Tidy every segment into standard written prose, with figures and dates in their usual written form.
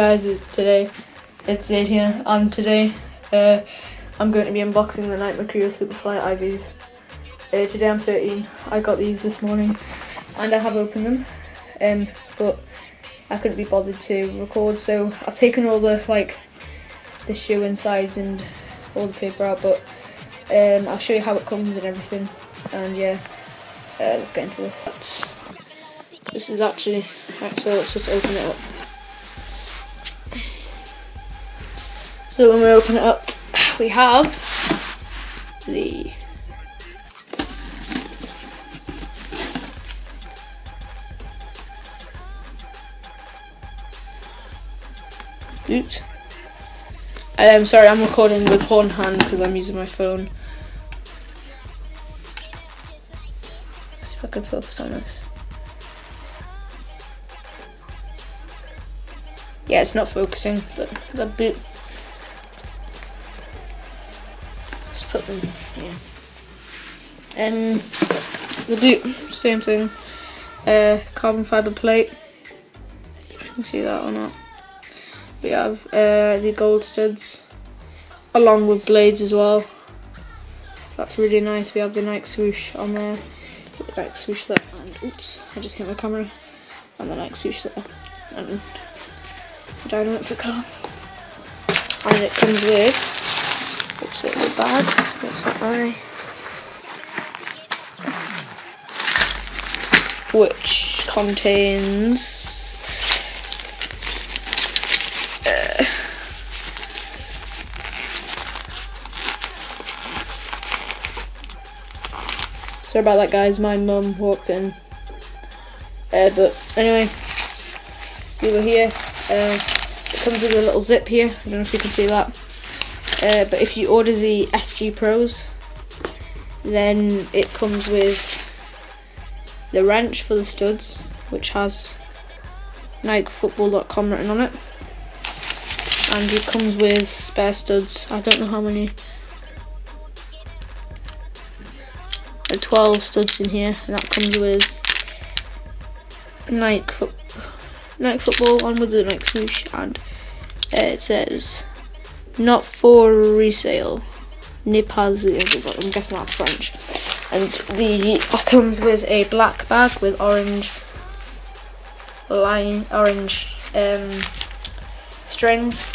guys, it's Zaid here, and today I'm going to be unboxing the Nike Mercurial Superfly IVs. Today I'm 13, I got these this morning and I have opened them, but I couldn't be bothered to record, so I've taken all the shoe insides and all the paper out, but I'll show you how it comes and everything, and yeah, let's get into this. This is actually, so let's just open it up. So when we open it up, we have the oops. Sorry, I'm recording with one hand because I'm using my phone. Let's see if I can focus on this. Yeah, it's not focusing, but the boot. Let's put them here. The boot, same thing. Carbon fibre plate. If you can see that or not. We have the gold studs, along with blades as well. So that's really nice. We have the Nike swoosh on there. The Nike swoosh there, and oops, I just hit my camera. And the Nike swoosh there, and the Dynamite car. And it comes with, oops, it's a bag. What's that eye? Which contains sorry about that, guys, my mum walked in, but anyway, we were here. It comes with a little zip here, I don't know if you can see that, but if you order the SG Pros, then it comes with the wrench for the studs, which has NikeFootball.com written on it, and it comes with spare studs. I don't know how many. There are 12 studs in here, and that comes with Nike Football on with the Nike swoosh, and it says not for resale. Ne pas, I'm guessing that's French. And that comes with a black bag with orange strings.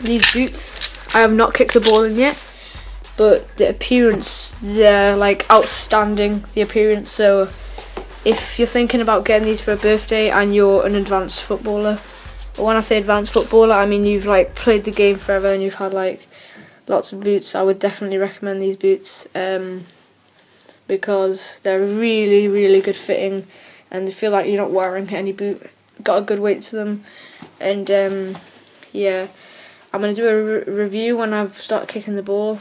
These boots, I have not kicked the ball in yet, but the appearance, they're like outstanding, the appearance. So if you're thinking about getting these for a birthday and you're an advanced footballer, or when I say advanced footballer, I mean you've like played the game forever and you've had like lots of boots, I would definitely recommend these boots, because they're really, really good fitting and you feel like you're not wearing any boot. Got a good weight to them, and yeah, I'm going to do a review when I've started kicking the ball,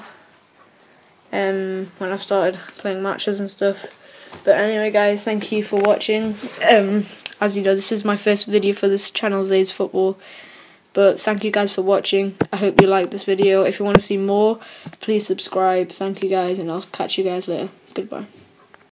when I've started playing matches and stuff. But anyway, guys, thank you for watching. As you know, this is my first video for this channel, Zaid's Football. But thank you guys for watching. I hope you liked this video. If you want to see more, please subscribe. Thank you guys, and I'll catch you guys later. Goodbye.